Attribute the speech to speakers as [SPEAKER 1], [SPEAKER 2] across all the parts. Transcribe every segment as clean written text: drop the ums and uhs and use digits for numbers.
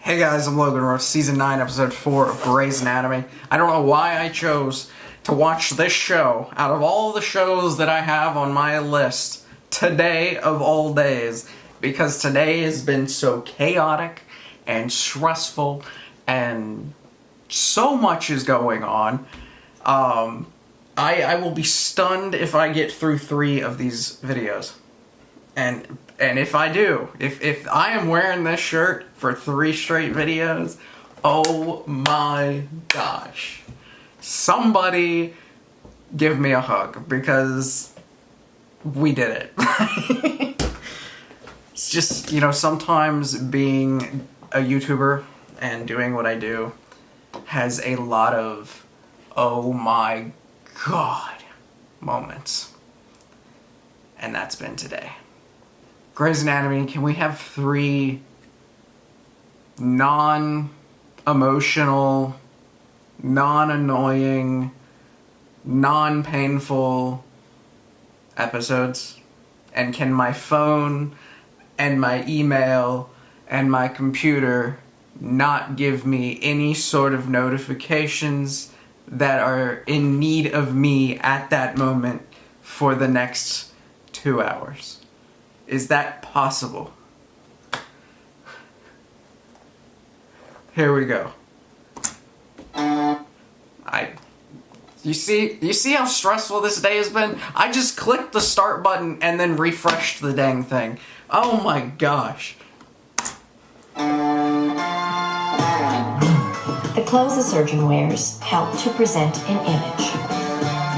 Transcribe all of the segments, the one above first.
[SPEAKER 1] Hey guys, I'm Logan Richardson, Season 9, Episode 4 of Grey's Anatomy. I don't know why I chose to watch this show out of all the shows that I have on my list today of all days, because today has been so chaotic and stressful and so much is going on. I will be stunned if I get through 3 of these videos. And if I do, if I am wearing this shirt for 3 straight videos, oh my gosh. Somebody give me a hug, because we did it. It's just, you know, sometimes being a YouTuber and doing what I do has a lot of oh my god moments. And that's been today. Grey's Anatomy, can we have 3 non-emotional, non-annoying, non-painful episodes? And can my phone and my email and my computer not give me any sort of notifications that are in need of me at that moment for the next 2 hours? Is that possible? Here we go. You see how stressful this day has been? I just clicked the start button and then refreshed the dang thing. Oh my gosh.
[SPEAKER 2] The clothes a surgeon wears help to present an image.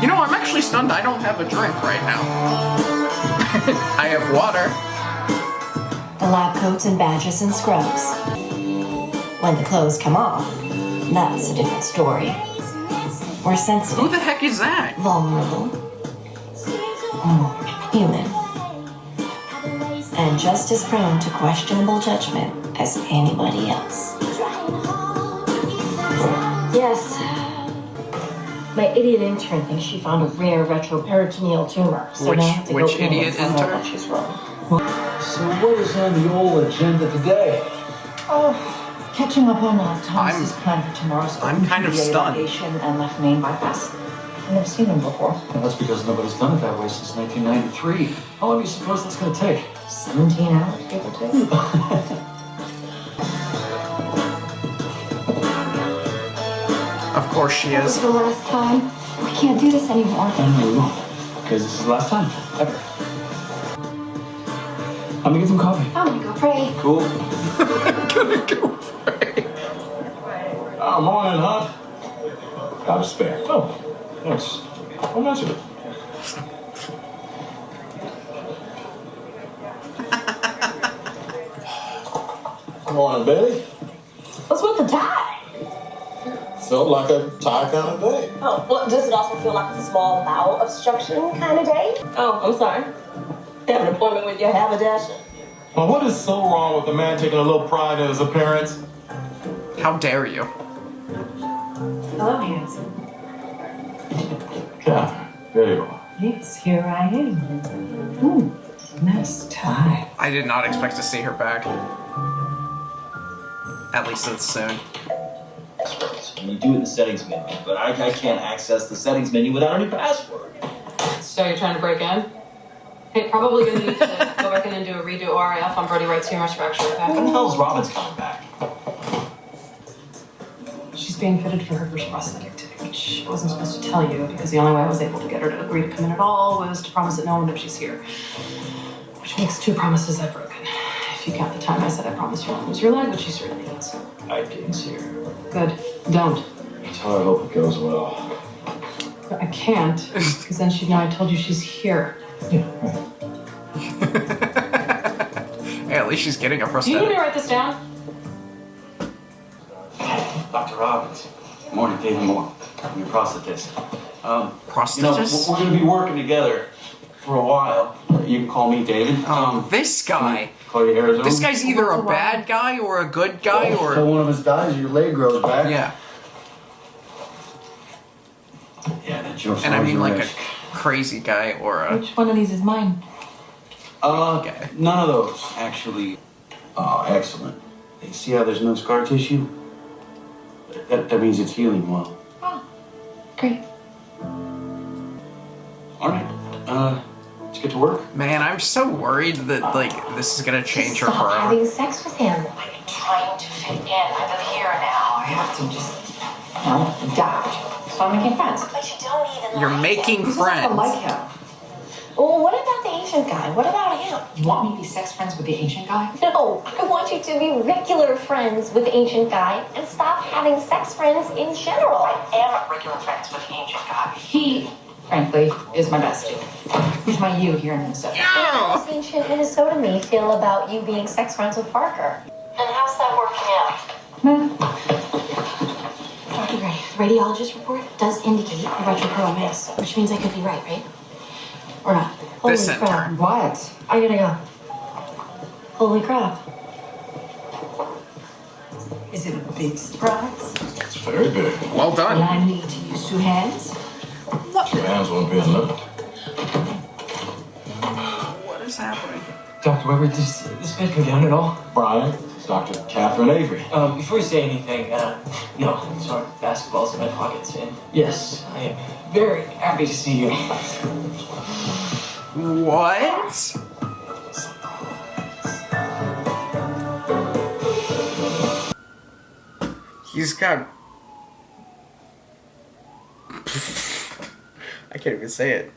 [SPEAKER 1] You know, I'm actually stunned I don't have a drink right now. I have water.
[SPEAKER 2] The lab coats and badges and scrubs. When the clothes come off, that's a different story. We're sensitive.
[SPEAKER 1] Who the heck is that?
[SPEAKER 2] Vulnerable. Human. And just as prone to questionable judgment as anybody else. Yes. My idiot intern thinks she found a rare retroperitoneal tumor. So now I have to go in
[SPEAKER 1] idiot
[SPEAKER 2] and find out
[SPEAKER 1] intern?
[SPEAKER 2] what she's wrong.
[SPEAKER 3] So what is on the old agenda today?
[SPEAKER 2] Oh, catching up on Thomas's plan for tomorrow's
[SPEAKER 1] I'm kind of stunned.
[SPEAKER 2] and left main bypass. I've never seen him before.
[SPEAKER 3] Well, that's because nobody's done it that way since 1993. How long do you suppose that's going to take?
[SPEAKER 2] 17 hours, give or take.
[SPEAKER 1] Of course she
[SPEAKER 2] This
[SPEAKER 1] is.
[SPEAKER 2] is the last time. We can't do this anymore.
[SPEAKER 3] No, because this is the last time, ever. I'm gonna get some coffee.
[SPEAKER 2] I'm gonna go pray.
[SPEAKER 3] Cool.
[SPEAKER 1] Gonna go pray.
[SPEAKER 3] Morning, huh? Got a spare. Oh, thanks. How much of it? Morning, Betty.
[SPEAKER 4] What's with the tie?
[SPEAKER 3] Felt like a tie kind of day.
[SPEAKER 4] Oh, well, does it also feel like a small bowel obstruction kind of day? Oh, I'm sorry. Have an appointment with your haberdasher?
[SPEAKER 3] Well, what is so wrong with a man taking a little pride in his appearance?
[SPEAKER 1] How dare you?
[SPEAKER 2] Hello, handsome.
[SPEAKER 3] Catherine, there you are.
[SPEAKER 2] Yes, here I am. Nice tie.
[SPEAKER 1] I did not expect to see her back. At least this soon.
[SPEAKER 5] And you do it in the settings menu, but I can't access the settings menu without any password.
[SPEAKER 6] So you're trying to break in? Hey, probably gonna need to go back in and do a redo RIF on Brody Wright's humorous fracture, okay?
[SPEAKER 5] When the hell's Robin's coming back?
[SPEAKER 6] She's being fitted for her first prosthetic today, which I wasn't supposed to tell you because the only way I was able to get her to agree to come in at all was to promise that no one knows she's here. Which makes 2 promises I've broken. If you count the time I said I promised you won't lose your leg, which she certainly does.
[SPEAKER 5] I didn't see her.
[SPEAKER 6] Good. Don't.
[SPEAKER 3] Tell her I hope it goes well.
[SPEAKER 6] But I can't, because then she'd know I told you she's here.
[SPEAKER 3] Yeah, right.
[SPEAKER 1] Hey, at least she's getting a
[SPEAKER 6] Do you need me to
[SPEAKER 1] prosthetic.
[SPEAKER 6] write this down?
[SPEAKER 5] Dr. Robbins. Morning, David Moore. I'm your prosthetist.
[SPEAKER 1] Prosthetist?
[SPEAKER 5] We're going to be working together for a while. You can call me David.
[SPEAKER 1] This guy.
[SPEAKER 5] Call you Arizona.
[SPEAKER 1] This guy's either a bad guy or a good guy
[SPEAKER 3] So
[SPEAKER 1] or...
[SPEAKER 3] one of us dies, your leg grows back.
[SPEAKER 1] Yeah.
[SPEAKER 5] Yeah, that joke's
[SPEAKER 1] And I mean like a
[SPEAKER 5] risk.
[SPEAKER 1] crazy guy or a...
[SPEAKER 2] Which one of these is mine?
[SPEAKER 5] None of those, actually. Oh, excellent.
[SPEAKER 7] You see how there's no scar tissue? That means it's healing well.
[SPEAKER 2] Oh, great.
[SPEAKER 7] All right, let's get to work.
[SPEAKER 1] Man, I'm so worried that, like, this is gonna change her
[SPEAKER 2] Stop
[SPEAKER 1] forever.
[SPEAKER 2] having sex with him. I'm trying to fit in. I live here now. I have to just, adapt. So I'm making friends. But you don't even
[SPEAKER 1] You're
[SPEAKER 2] like
[SPEAKER 1] making
[SPEAKER 2] him.
[SPEAKER 1] friends.
[SPEAKER 6] I like him.
[SPEAKER 2] Well, what about the Asian guy? What about him?
[SPEAKER 6] You want me to be sex friends with the ancient guy?
[SPEAKER 2] No, I want you to be regular friends with the ancient guy and stop having sex friends in general. I am regular friends with the ancient guy.
[SPEAKER 6] He, frankly, is my bestie. He's my you here in Minnesota.
[SPEAKER 2] How does ancient Minnesota me feel about you being sex friends with Parker? And how's that working out? Dr. Gray, the radiologist report does indicate a retroperal mass, which means I could be right? Or not? Holy
[SPEAKER 1] This
[SPEAKER 2] crap.
[SPEAKER 1] intern.
[SPEAKER 6] What?
[SPEAKER 2] I gotta go. Holy crap.
[SPEAKER 6] Is it a big surprise?
[SPEAKER 3] It's very big.
[SPEAKER 1] Well
[SPEAKER 6] Will
[SPEAKER 1] done.
[SPEAKER 6] I need to use 2 hands?
[SPEAKER 3] Your hands won't be enough.
[SPEAKER 1] What is happening?
[SPEAKER 8] Dr. Weber, does this bed go down at all?
[SPEAKER 3] Brian, it's Dr. Catherine Avery.
[SPEAKER 8] Before you say anything, no, sorry, basketball's in my pockets, and yes, I am very happy to see you.
[SPEAKER 1] What? He's got... I can't even say it.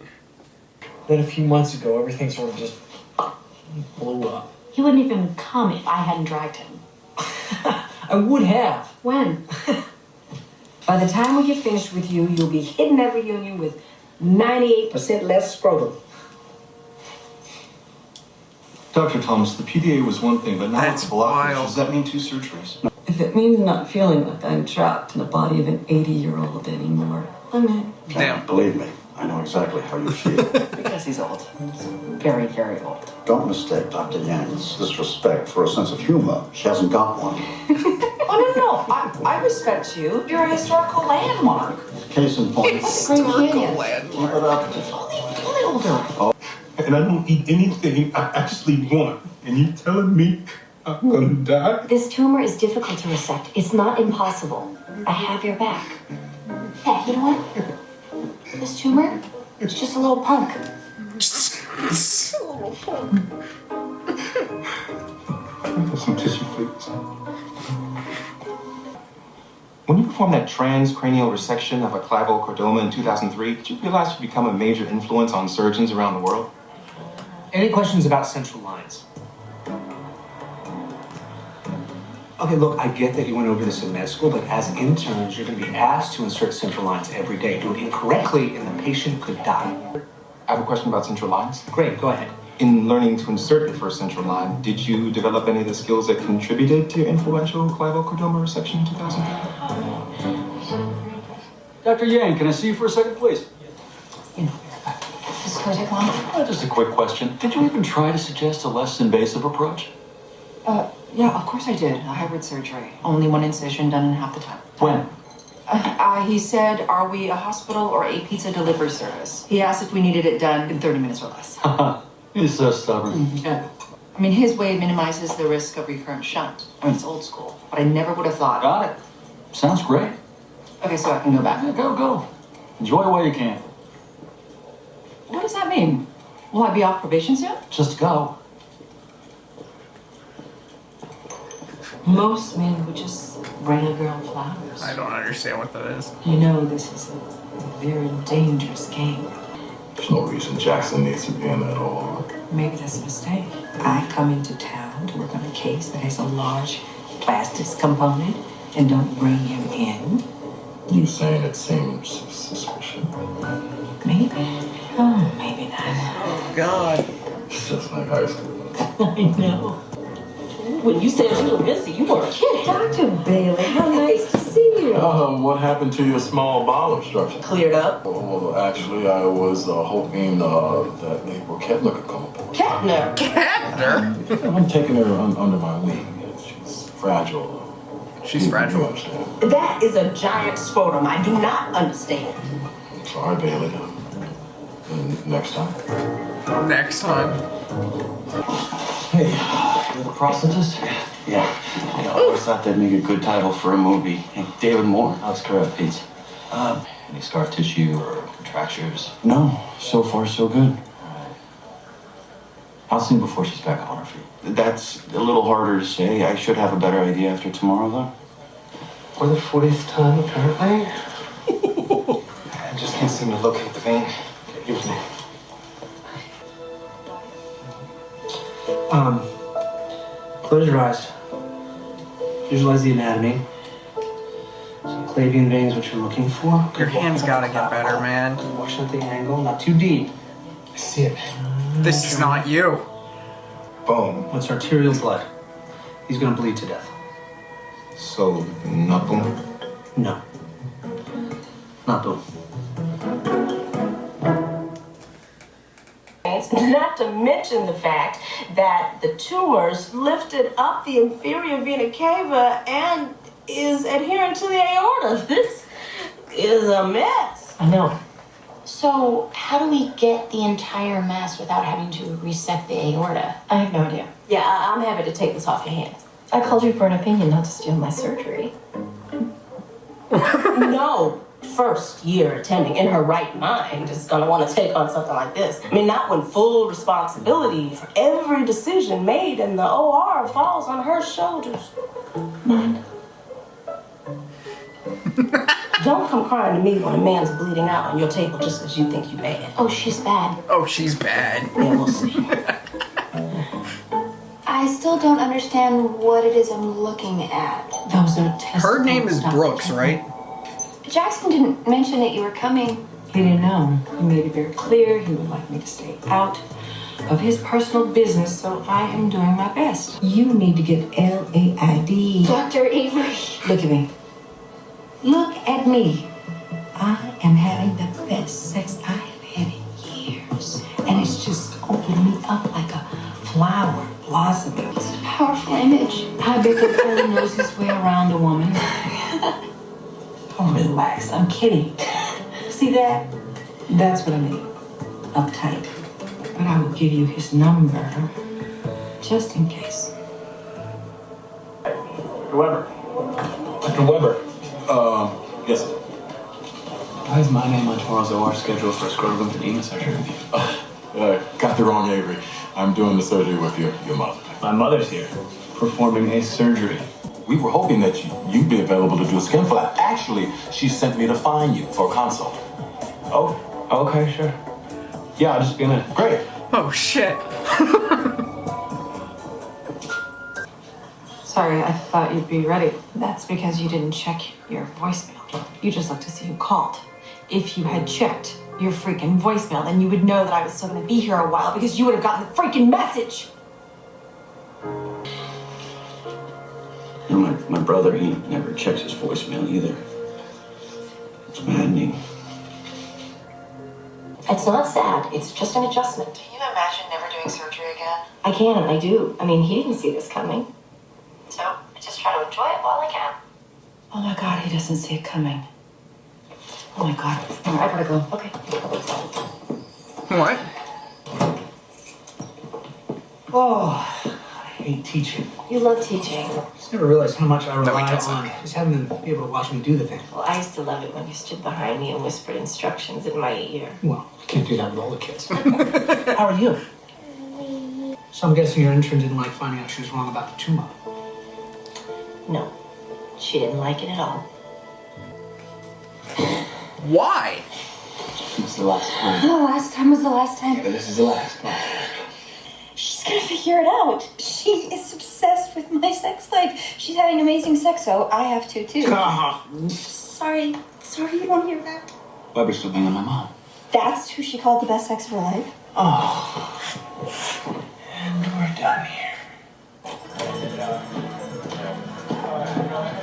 [SPEAKER 8] Then a few months ago, everything sort of just blew up.
[SPEAKER 2] He wouldn't even come if I hadn't dragged him.
[SPEAKER 8] I would have.
[SPEAKER 6] When? By the time we get finished with you, you'll be hitting that reunion with 98% less scrotum.
[SPEAKER 3] Dr. Thomas, the PDA was one thing, but now
[SPEAKER 1] That's
[SPEAKER 3] it's blockage.
[SPEAKER 1] wild.
[SPEAKER 3] Does that mean 2 surgeries?
[SPEAKER 9] If it means not feeling like I'm trapped in the body of an 80-year-old anymore, I'm in.
[SPEAKER 1] Damn.
[SPEAKER 10] Believe me, I know exactly how you feel.
[SPEAKER 6] Because he's old. Very, very old.
[SPEAKER 10] Don't mistake Dr. Yang's disrespect for a sense of humor. She hasn't got one.
[SPEAKER 6] Oh, no. I respect you. You're a historical landmark.
[SPEAKER 10] Case in point.
[SPEAKER 6] Grand Canyon.
[SPEAKER 10] Keep it up.
[SPEAKER 6] Only older.
[SPEAKER 3] And I don't eat anything. I actually want. And you telling me I'm gonna die?
[SPEAKER 2] This tumor is difficult to resect. It's not impossible. I have your back. Hey, you know what? This tumor, it's just a little punk.
[SPEAKER 3] Some tissue, please. When you performed that transcranial resection of a clavochordoma in 2003, did you realize you'd become a major influence on surgeons around the world?
[SPEAKER 8] Any questions about central lines?
[SPEAKER 11] Okay, look, I get that you went over this in med school, but as interns, you're going to be asked to insert central lines every day. Do it incorrectly, and the patient could die.
[SPEAKER 3] I have a question about central lines.
[SPEAKER 11] Great, go ahead.
[SPEAKER 3] In learning to insert your first central line, did you develop any of the skills that contributed to your influential clavochordoma resection in 2003?
[SPEAKER 7] Dr. Yang, can I see you for a second, please?
[SPEAKER 6] This could take long.
[SPEAKER 7] Just a quick question. Did you even try to suggest a less invasive approach?
[SPEAKER 6] Yeah, of course I did. A hybrid surgery. Only 1 incision done in half the time.
[SPEAKER 7] When?
[SPEAKER 6] He said, are we a hospital or a pizza delivery service? He asked if we needed it done in 30 minutes or less.
[SPEAKER 7] He's so stubborn.
[SPEAKER 6] Yeah. I mean, his way minimizes the risk of recurrent shunt. I mean, it's old school, but I never would have thought.
[SPEAKER 7] Got it. Sounds great.
[SPEAKER 6] Okay, so I can go back.
[SPEAKER 7] Yeah, go. Enjoy while you can.
[SPEAKER 6] What does that mean? Will I be off probation soon?
[SPEAKER 7] Just go.
[SPEAKER 9] Most men would just bring a girl flowers.
[SPEAKER 1] I don't understand what that is.
[SPEAKER 9] You know, this is a very dangerous game.
[SPEAKER 3] There's no reason Jackson needs to be in at all.
[SPEAKER 9] Maybe that's a mistake. I come into town to work on a case that has a large plastics component and don't bring him in.
[SPEAKER 3] You saying it seems suspicious.
[SPEAKER 9] Maybe. Oh, maybe not.
[SPEAKER 1] Oh, God.
[SPEAKER 3] It's just like high school.
[SPEAKER 9] I know.
[SPEAKER 4] When you said you were busy, you were kidding.
[SPEAKER 9] Dr. Bailey, how nice to see you.
[SPEAKER 3] What happened to your small bowel obstruction?
[SPEAKER 4] Cleared up.
[SPEAKER 3] Well, actually, I was hoping that April Kettner could come aboard.
[SPEAKER 4] Kettner.
[SPEAKER 1] Kettner?
[SPEAKER 3] I'm taking her under my wing. She's fragile.
[SPEAKER 1] She's fragile.
[SPEAKER 3] You understand?
[SPEAKER 4] That is a giant scrotum. I do not understand.
[SPEAKER 3] Sorry, Bailey. Next time.
[SPEAKER 1] Next time.
[SPEAKER 8] Hey, you're the prosthetist?
[SPEAKER 7] Yeah. I always thought that'd make a good title for a movie. Hey, David Moore.
[SPEAKER 8] That's correct, Pete. Any scar tissue or contractures?
[SPEAKER 7] No, so far so good.
[SPEAKER 8] How soon before she's back up on her feet?
[SPEAKER 7] That's a little harder to say. I should have a better idea after tomorrow, though.
[SPEAKER 11] For the 40th time, apparently. I just can't seem to locate the vein. Okay, give it to me. Close your eyes. Visualize the anatomy. Subclavian veins, what you're looking for.
[SPEAKER 1] Your hand's gotta get better, man.
[SPEAKER 11] Watch out the angle, not too deep. I see it.
[SPEAKER 1] This is not you.
[SPEAKER 3] Boom.
[SPEAKER 11] What's arterial blood? He's gonna bleed to death.
[SPEAKER 3] So, not boom?
[SPEAKER 11] No. Not boom.
[SPEAKER 4] Not to mention the fact that the tumors lifted up the inferior vena cava and is adherent to the aorta. This is a mess.
[SPEAKER 6] I know.
[SPEAKER 2] So, how do we get the entire mass without having to reset the aorta?
[SPEAKER 6] I have no idea.
[SPEAKER 4] Yeah, I'm happy to take this off your hands.
[SPEAKER 6] I called you for an opinion, not to steal my surgery.
[SPEAKER 4] No first year attending in her right mind is going to want to take on something like this. I mean, not when full responsibility for every decision made in the OR falls on her shoulders.
[SPEAKER 6] Mine.
[SPEAKER 4] Don't come crying to me when a man's bleeding out on your table just because you think you're bad.
[SPEAKER 2] Oh, she's bad.
[SPEAKER 1] Oh, she's bad.
[SPEAKER 4] Yeah, we'll see.
[SPEAKER 2] I still don't understand what it is I'm looking at.
[SPEAKER 6] Those are tests.
[SPEAKER 1] Her name is Brooks, right?
[SPEAKER 2] Jackson didn't mention that you were coming.
[SPEAKER 6] He didn't know. He made it very clear he would like me to stay out of his personal business, so I am doing my best. You need to get LAID.
[SPEAKER 2] Dr. Avery.
[SPEAKER 6] Look at me. Look at me. I am having the best sex I have had in years. And it's just opened me up like a flower blossoming.
[SPEAKER 2] It's a powerful image.
[SPEAKER 6] I bet the fellow knows his way around a woman. Oh, relax. I'm kidding. See that? That's what I mean. Uptight. But I will give you his number just in case.
[SPEAKER 11] Dr. Weber. Dr. Weber.
[SPEAKER 3] Yes.
[SPEAKER 11] Why is my name on tomorrow's OR schedule for a scrotal lymphedema surgery with you?
[SPEAKER 3] Got the wrong Avery. I'm doing the surgery with your mother.
[SPEAKER 11] My mother's here, performing a surgery.
[SPEAKER 3] We were hoping that you'd be available to do a skin flap. Actually, she sent me to find you for a consult.
[SPEAKER 11] Oh, okay, sure. Yeah, I'll just be in it.
[SPEAKER 3] Great.
[SPEAKER 1] Oh, shit.
[SPEAKER 6] Sorry, I thought you'd be ready. That's because you didn't check your voicemail. You just looked to see who called. If you had checked your freaking voicemail, then you would know that I was still gonna be here a while because you would have gotten the freaking message.
[SPEAKER 7] You know, my brother, he never checks his voicemail either. It's maddening.
[SPEAKER 4] It's not sad. It's just an adjustment.
[SPEAKER 6] Can you imagine never doing surgery again?
[SPEAKER 4] I can and I do. I mean, he didn't see this coming.
[SPEAKER 2] So, I just try to enjoy it while I can.
[SPEAKER 6] Oh my God, he doesn't see it coming. Oh my God. All right, I gotta go.
[SPEAKER 4] Okay.
[SPEAKER 1] What?
[SPEAKER 11] Oh, I hate teaching.
[SPEAKER 2] You love teaching.
[SPEAKER 11] I just never realized how much I
[SPEAKER 1] No, he
[SPEAKER 11] rely
[SPEAKER 1] doesn't.
[SPEAKER 11] on just having to be able to watch me do the thing.
[SPEAKER 4] Well, I used to love it when you stood behind me and whispered instructions in my ear.
[SPEAKER 11] Well, I can't do that with all the kids. How are you? So I'm guessing your intern didn't like finding out she was wrong about the tumor.
[SPEAKER 4] No, she didn't like it at all.
[SPEAKER 1] Why?
[SPEAKER 7] It's the last time.
[SPEAKER 2] The last time was the last time.
[SPEAKER 7] But this is the last one.
[SPEAKER 2] She's gonna figure it out. She is obsessed with my sex life. She's having amazing sex, so I have to too. Sorry you don't hear that.
[SPEAKER 7] Weber's still banging my mom.
[SPEAKER 2] That's who she called the best sex of her life.
[SPEAKER 11] Oh. And we're done here.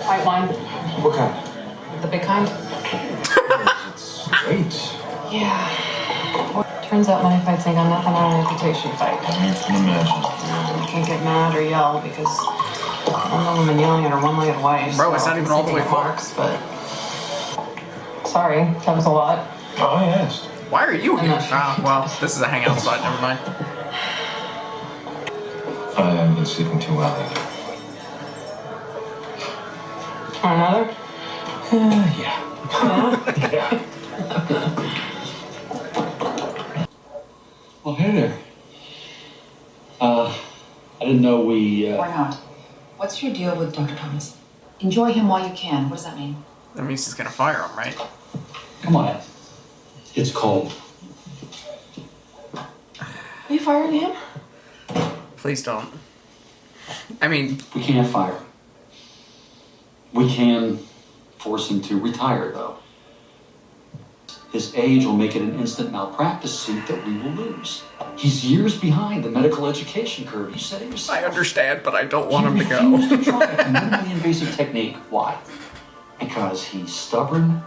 [SPEAKER 6] White wine.
[SPEAKER 11] What kind?
[SPEAKER 6] The big kind?
[SPEAKER 11] It's great.
[SPEAKER 6] Yeah. Turns out money fights ain't got nothing on a reputation fight.
[SPEAKER 3] I can imagine.
[SPEAKER 6] You can't get mad or yell because I'm the woman yelling at her one-legged wife.
[SPEAKER 1] Bro, it's not even all the way full.
[SPEAKER 6] Marks, but sorry, that was a lot.
[SPEAKER 3] Oh, yes.
[SPEAKER 1] Why are you
[SPEAKER 6] I'm
[SPEAKER 1] here?
[SPEAKER 6] not sure.
[SPEAKER 1] Ah, well, this is a hangout spot. Never mind.
[SPEAKER 3] probably haven't been sleeping too well either.
[SPEAKER 6] Another?
[SPEAKER 3] Yeah.
[SPEAKER 6] Yeah.
[SPEAKER 7] Well, hey there. I didn't know we,
[SPEAKER 6] Why not? What's your deal with Dr. Thomas? Enjoy him while you can. What does that mean?
[SPEAKER 1] That means he's gonna fire him, right?
[SPEAKER 7] Come on. It's cold.
[SPEAKER 6] Are you firing him?
[SPEAKER 1] Please don't. I mean,
[SPEAKER 7] We can't fire him. We can force him to retire, though. His age will make it an instant malpractice suit that we will lose. He's years behind the medical education curve. You said it yourself.
[SPEAKER 1] I understand, but I don't want him to
[SPEAKER 7] He
[SPEAKER 1] go.
[SPEAKER 7] refused to try a minimally invasive technique. Why? Because he's stubborn.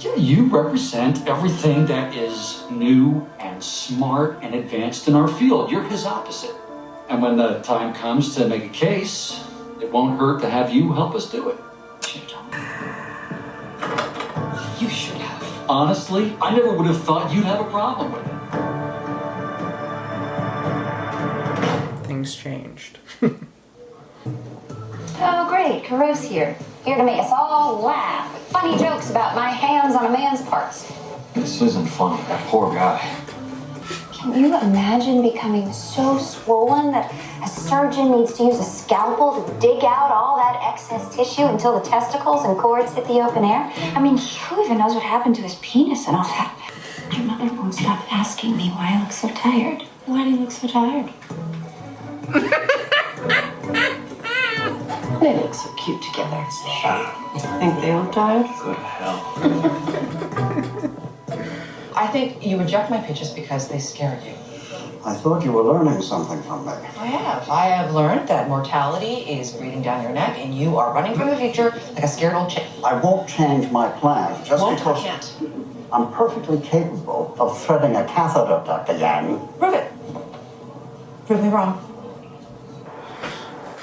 [SPEAKER 7] Yeah, you represent everything that is new and smart and advanced in our field. You're his opposite. And when the time comes to make a case, it won't hurt to have you help us do it.
[SPEAKER 6] You should have.
[SPEAKER 7] Honestly, I never would have thought you'd have a problem with it.
[SPEAKER 1] Things changed.
[SPEAKER 2] Oh, great. Caro's here. Here to make us all laugh. Funny jokes about my hands on a man's parts.
[SPEAKER 3] This isn't funny. That poor guy.
[SPEAKER 2] Can you imagine becoming so swollen that a surgeon needs to use a scalpel to dig out all that excess tissue until the testicles and cords hit the open air? I mean, who even knows what happened to his penis and all that? Your mother won't stop asking me why I look so tired. Why do you look so tired?
[SPEAKER 6] They look so cute together. You think they look tired?
[SPEAKER 3] Good hell.
[SPEAKER 6] I think you reject my pitches because they scared you.
[SPEAKER 10] I thought you were learning something from me.
[SPEAKER 6] I have. I have learned that mortality is breathing down your neck and you are running from the future like a scared old chick.
[SPEAKER 10] I won't change my plans just
[SPEAKER 6] Won't,
[SPEAKER 10] because
[SPEAKER 6] I can't.
[SPEAKER 10] I'm perfectly capable of threading a catheter, Dr. Yang.
[SPEAKER 6] Prove it. Prove me wrong.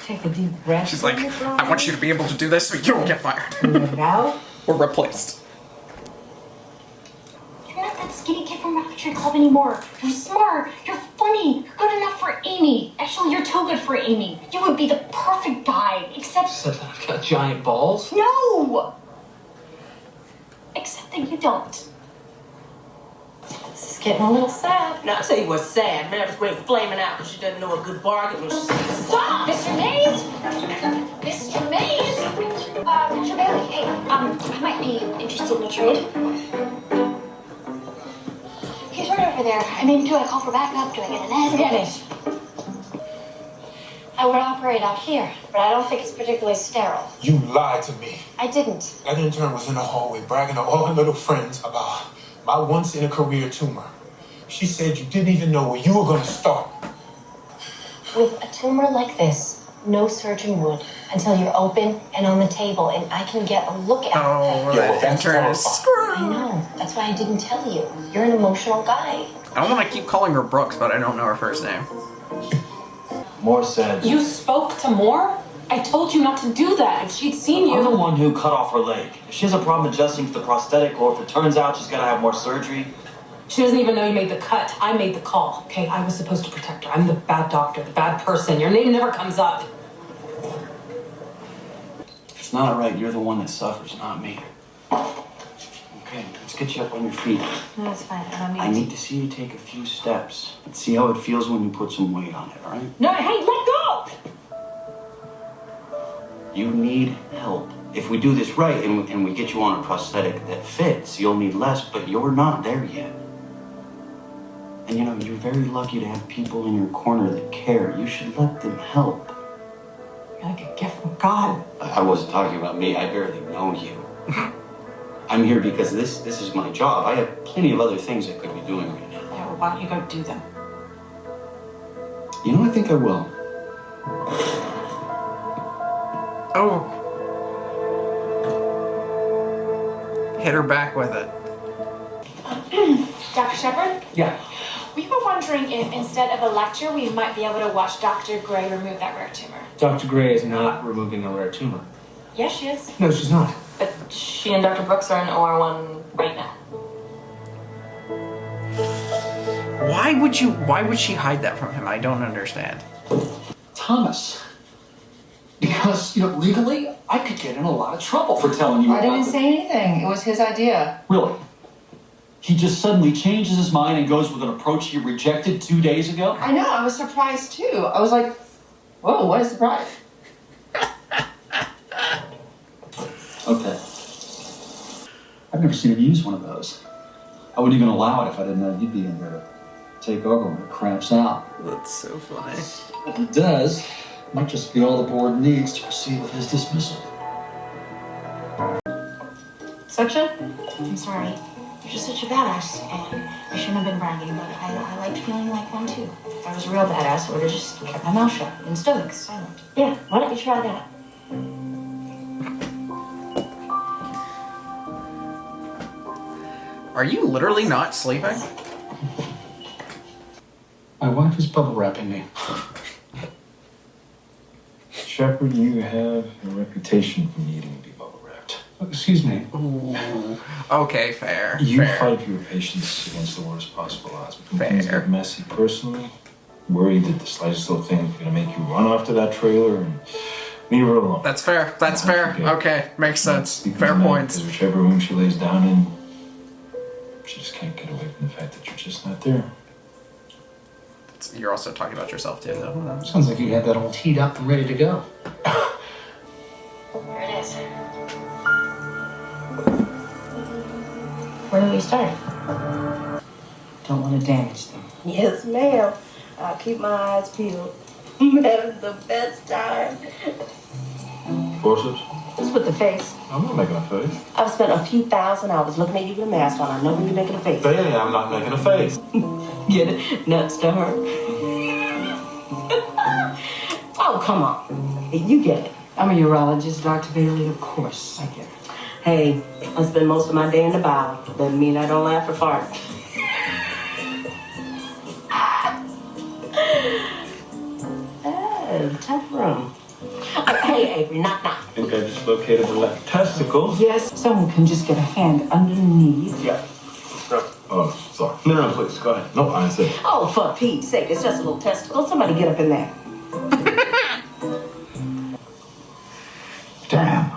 [SPEAKER 6] Take a deep breath.
[SPEAKER 1] She's like, I want you to be able to do this so you don't get fired.
[SPEAKER 6] Now?
[SPEAKER 1] Or replaced.
[SPEAKER 2] You're not that skinny kid from Rocketry Club anymore. You're smart. You're funny. You're good enough for Amy. Actually, you're too good for Amy. You would be the perfect guy, except...
[SPEAKER 8] Said that I've got giant balls?
[SPEAKER 2] No! Except that you don't. This is getting a little sad.
[SPEAKER 4] Now, I say you were sad. Mavis went flaming out because she doesn't know a good bargain was.
[SPEAKER 2] Stop! Mr. Mays! Mr. Mays! Mr. Bailey, hey, I might be interested in a trade. He's right over there. I mean, do I call for backup? Do I get an ad?
[SPEAKER 6] Forget it.
[SPEAKER 2] I would operate out here, but I don't think it's particularly sterile.
[SPEAKER 12] You lied to me.
[SPEAKER 2] I didn't.
[SPEAKER 12] That intern was in the hallway bragging to all her little friends about my once-in-a-career tumor. She said you didn't even know where you were going to start.
[SPEAKER 2] With a tumor like this, no surgeon would until you're open and on the table, and I can get a look at it.
[SPEAKER 1] Oh, that intern is screwed.
[SPEAKER 2] I know. That's why I didn't tell you. You're an emotional guy.
[SPEAKER 1] I want to keep calling her Brooks, but I don't know her first name.
[SPEAKER 5] Moore said...
[SPEAKER 6] You spoke to Moore? I told you not to do that. If she'd seen you...
[SPEAKER 5] I'm the one who cut off her leg. If she has a problem adjusting to the prosthetic, or if it turns out she's got to have more surgery...
[SPEAKER 6] She doesn't even know you made the cut. I made the call, okay? I was supposed to protect her. I'm the bad doctor, the bad person. Your name never comes up.
[SPEAKER 7] If it's not right, you're the one that suffers, not me. Okay, let's get you up on your feet.
[SPEAKER 2] No, it's fine. I don't
[SPEAKER 7] I need to see you take a few steps and see how it feels when you put some weight on it, all right?
[SPEAKER 6] No, hey, let go!
[SPEAKER 7] You need help. If we do this right and we get you on a prosthetic that fits, you'll need less, but you're not there yet. And you know, you're very lucky to have people in your corner that care. You should let them help.
[SPEAKER 6] You're like a gift from God.
[SPEAKER 7] I wasn't talking about me. I barely know you. I'm here because this is my job. I have plenty of other things I could be doing right now.
[SPEAKER 6] Yeah, well, why don't you go do them?
[SPEAKER 7] You know, I think I will.
[SPEAKER 1] Oh. Hit her back with it.
[SPEAKER 13] Dr. Shepard?
[SPEAKER 11] Yeah.
[SPEAKER 13] We were wondering if instead of a lecture, we might be able to watch Dr. Gray remove that rare tumor.
[SPEAKER 11] Dr. Gray is not removing a rare tumor.
[SPEAKER 13] Yes, she is.
[SPEAKER 11] No, she's not.
[SPEAKER 13] But she and Dr. Brooks are in OR1 right now.
[SPEAKER 1] Why would she hide that from him? I don't understand.
[SPEAKER 7] Thomas. Because, legally, I could get in a lot of trouble for telling you
[SPEAKER 6] I didn't say anything. It was his idea.
[SPEAKER 7] Really? He just suddenly changes his mind and goes with an approach he rejected 2 days ago?
[SPEAKER 6] I know. I was surprised, too. I was like, whoa, what a surprise.
[SPEAKER 7] Okay. I've never seen him use one of those. I wouldn't even allow it if I didn't know you'd be in there to take over when it cramps out.
[SPEAKER 1] That's so funny.
[SPEAKER 7] If it does, it might just be all the board needs to proceed with his dismissal.
[SPEAKER 6] Section?
[SPEAKER 2] I'm sorry. You're just such a badass, and I shouldn't have been bragging, but I liked feeling like one too. If I was a real badass, I would have just kept my mouth shut and stoic, silent. Yeah, why don't you try that?
[SPEAKER 1] Are you literally not sleeping?
[SPEAKER 11] My wife is bubble wrapping me.
[SPEAKER 3] Shepard, you have a reputation for needing to be bubble wrapped.
[SPEAKER 11] Excuse me.
[SPEAKER 1] Ooh. Okay, fair.
[SPEAKER 3] You
[SPEAKER 1] fair.
[SPEAKER 3] fight for your patients against the worst possible odds. But when
[SPEAKER 1] Fair.
[SPEAKER 3] things get messy personally, worried that the slightest little thing is going to make you run off to that trailer and leave her alone.
[SPEAKER 1] That's fair. That's fair. Okay, makes sense.
[SPEAKER 3] Because
[SPEAKER 1] Fair
[SPEAKER 3] of that,
[SPEAKER 1] points.
[SPEAKER 3] because whichever room she lays down in, she just can't get away from the fact that you're just not there.
[SPEAKER 1] You're also talking about yourself too, though.
[SPEAKER 11] Sounds like you had that all teed up and ready to go.
[SPEAKER 2] Here it is. Where do we start?
[SPEAKER 9] Don't want to damage them.
[SPEAKER 4] Yes, ma'am. I'll keep my eyes peeled. I'm having the best time.
[SPEAKER 3] Forceps?
[SPEAKER 4] Just with the face.
[SPEAKER 3] I'm not making a face.
[SPEAKER 4] I've spent a few thousand hours looking at you with a mask on. I know when you're making a face.
[SPEAKER 3] Hey, I'm not making a face.
[SPEAKER 4] Get it? Nuts to her. Oh, come on. You get it.
[SPEAKER 9] I'm a urologist, Dr. Bailey. Of course, I get it.
[SPEAKER 4] Hey, I spend most of my day in the bowel. Doesn't mean I don't laugh or fart. Tough room. Hey, Avery, knock.
[SPEAKER 3] I think I just located the left testicle.
[SPEAKER 9] Yes, someone can just get a hand underneath.
[SPEAKER 3] Yeah. Oh, sorry. No, please, go ahead. No, I said.
[SPEAKER 4] Oh, for Pete's sake, it's just a little testicle. Somebody get up in there.
[SPEAKER 10] Damn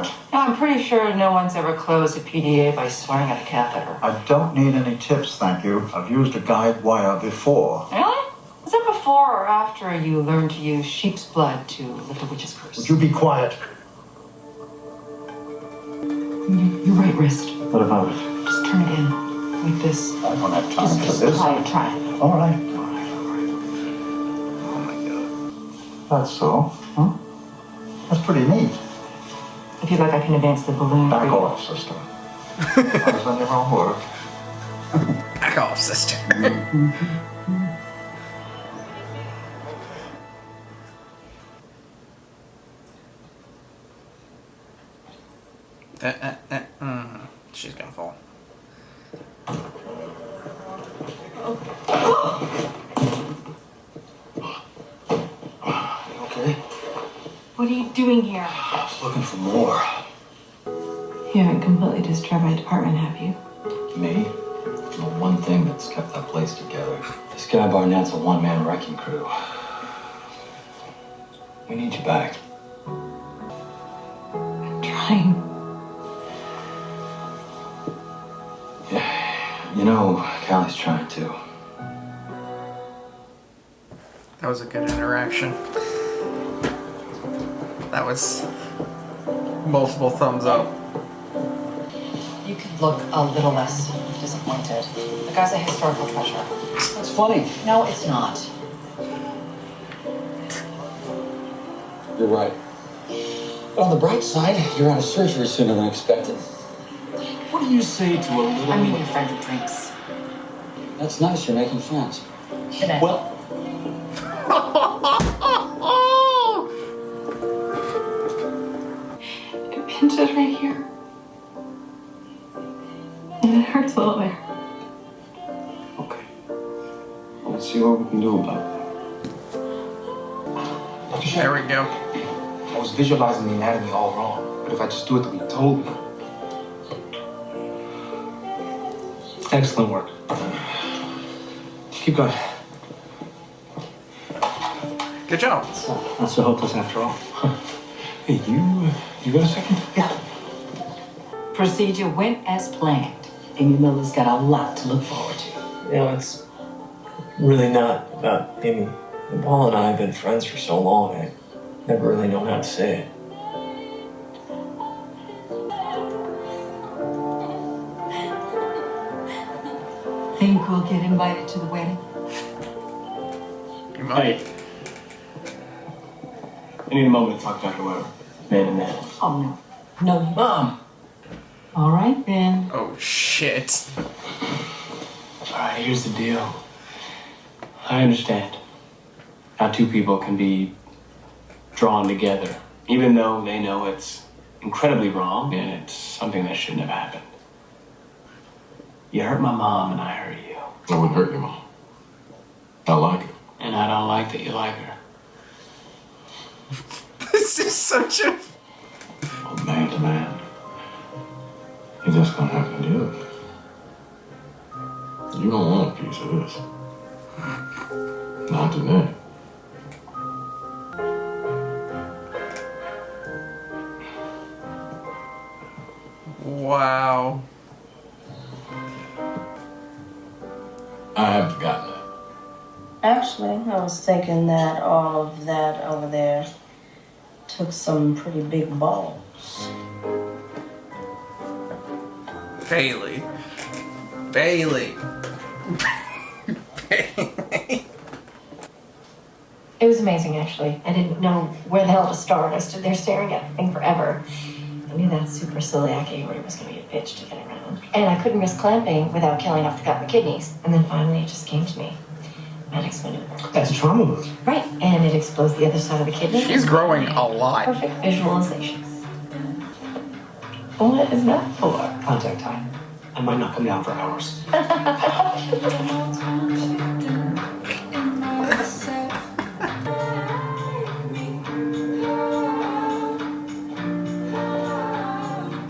[SPEAKER 10] it.
[SPEAKER 6] I'm pretty sure no one's ever closed a PDA by swearing at a catheter.
[SPEAKER 10] I don't need any tips, thank you. I've used a guide wire before.
[SPEAKER 6] Really? Was that before or after you learned to use sheep's blood to lift a witch's curse?
[SPEAKER 10] Would you be quiet?
[SPEAKER 6] Your right wrist.
[SPEAKER 10] What about it?
[SPEAKER 6] Just turn it in. Like this.
[SPEAKER 10] I don't have time for
[SPEAKER 6] Just
[SPEAKER 10] this.
[SPEAKER 6] try it.
[SPEAKER 10] All right.
[SPEAKER 1] Oh my god.
[SPEAKER 10] That's so. Huh? That's pretty neat.
[SPEAKER 6] If you'd like, I can advance the balloon.
[SPEAKER 10] Back off, sister. Eyes on your own work.
[SPEAKER 1] Back off, sister. She's gonna fall.
[SPEAKER 10] Okay.
[SPEAKER 6] What are you doing here?
[SPEAKER 10] I was looking for more.
[SPEAKER 6] You haven't completely destroyed my department, have you?
[SPEAKER 5] Me? The one thing that's kept that place together. This guy Barnett's a one-man wrecking crew. We need you back.
[SPEAKER 6] I'm trying.
[SPEAKER 5] Yeah, you know, Callie's trying too.
[SPEAKER 1] That was a good interaction. That was multiple thumbs up.
[SPEAKER 6] You could look a little less disappointed. The guy's a historical treasure.
[SPEAKER 7] That's funny.
[SPEAKER 6] No, it's not.
[SPEAKER 7] You're right. But on the bright side, you're out of surgery sooner than expected. What do you say to a little...
[SPEAKER 6] I mean, your friend who drinks.
[SPEAKER 7] That's nice, you're making friends.
[SPEAKER 6] Jeanette.
[SPEAKER 7] Well...
[SPEAKER 6] It pinches right here. And it hurts a little there.
[SPEAKER 3] Okay. Let's see what we can do about it.
[SPEAKER 11] Dr.
[SPEAKER 1] There we go.
[SPEAKER 11] I was visualizing the anatomy all wrong. But if I just do it the way you told me... Excellent work. Keep going.
[SPEAKER 1] Good job.
[SPEAKER 11] Not so hopeless after all. Hey, you got a second?
[SPEAKER 9] Yeah. Procedure went as planned, and your Miller's got a lot to look forward to.
[SPEAKER 8] You know, it's really not about Amy. Paul and I have been friends for so long, I never really known how to say it.
[SPEAKER 9] Think we'll get invited to the wedding?
[SPEAKER 1] You might.
[SPEAKER 8] Hey. I need a moment to talk to Dr. Weber. Man to man.
[SPEAKER 9] Oh, no. No.
[SPEAKER 8] Mom!
[SPEAKER 9] All right, then.
[SPEAKER 1] Oh, shit.
[SPEAKER 8] Alright, here's the deal. I understand how two people can be drawn together, even though they know it's incredibly wrong and it's something that shouldn't have happened. You hurt my mom and I hurt you.
[SPEAKER 3] I wouldn't hurt your mom. I like her.
[SPEAKER 8] And I don't like that you like her.
[SPEAKER 1] This is such a...
[SPEAKER 3] Well, man to man, you just gonna have to deal with it. You don't want a piece of this. Not today.
[SPEAKER 1] Wow.
[SPEAKER 3] I haven't forgotten that.
[SPEAKER 4] Actually, I was thinking that all of that over there took some pretty big balls.
[SPEAKER 1] Bailey. Bailey.
[SPEAKER 2] It was amazing, actually. I didn't know where the hell to start. I stood there staring at the thing forever. I knew that super celiac aorta was going to be a bitch to get around. And I couldn't risk clamping without killing off the gut and the kidneys. And then finally it just came to me. Maddox maneuver.
[SPEAKER 11] That's a trauma move.
[SPEAKER 2] Right, and it explodes the other side of the kidney.
[SPEAKER 1] She's growing a lot.
[SPEAKER 2] Perfect visualizations. What is that for?
[SPEAKER 11] Contact time. I might not come down for hours.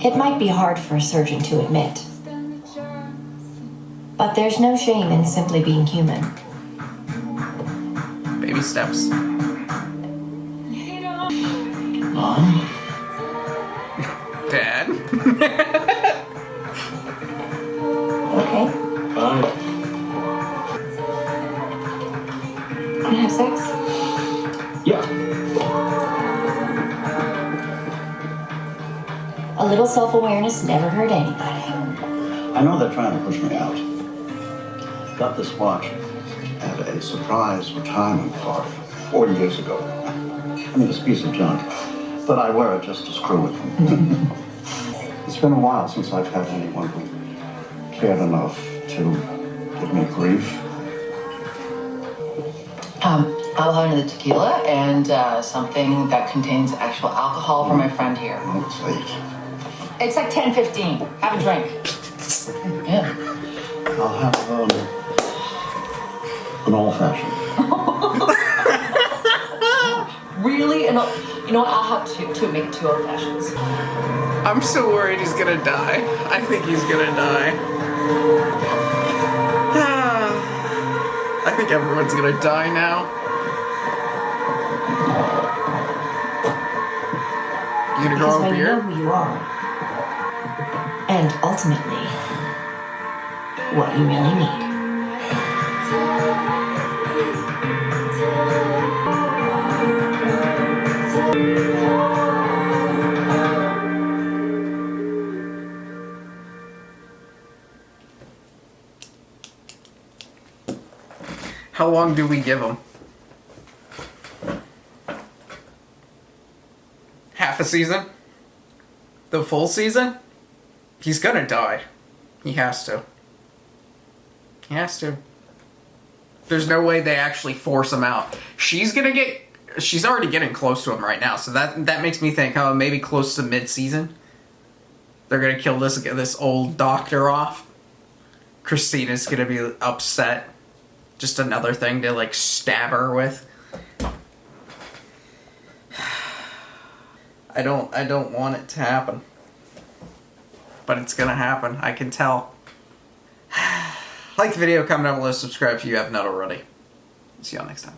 [SPEAKER 2] It might be hard for a surgeon to admit, but there's no shame in simply being human.
[SPEAKER 1] Baby steps.
[SPEAKER 8] Mom?
[SPEAKER 1] Dad?
[SPEAKER 2] Okay.
[SPEAKER 8] Bye.
[SPEAKER 2] Wanna have sex?
[SPEAKER 8] Yeah.
[SPEAKER 2] A little self-awareness never hurt anybody.
[SPEAKER 10] I know they're trying to push me out. Got this watch at a surprise retirement party 4 years ago. I mean, it's a piece of junk, but I wear it just to screw with them. It's been a while since I've had anyone who cared enough to give me grief.
[SPEAKER 14] I'll have another tequila and something that contains actual alcohol for my friend here.
[SPEAKER 10] Oh, it's late.
[SPEAKER 14] It's like 10:15. Have a drink. Yeah.
[SPEAKER 10] I'll have an old-fashioned.
[SPEAKER 14] Really? And you know what? I'll have two. Make 2 old fashions.
[SPEAKER 1] I'm so worried he's gonna die. I think he's gonna die. I think everyone's gonna die now. You gonna grow a
[SPEAKER 2] Because when you know
[SPEAKER 1] beard?
[SPEAKER 2] who you are, and ultimately, what you really need.
[SPEAKER 1] How long do we give him? Half a season? The full season? He's gonna die. He has to. He has to. There's no way they actually force him out. She's already getting close to him right now, so that makes me think, oh, maybe close to mid-season. They're gonna kill this old doctor off. Christina's gonna be upset. Just another thing to, like, stab her with. I don't want it to happen. But it's gonna happen. I can tell. Like the video, comment down below, subscribe if you have not already. See y'all next time.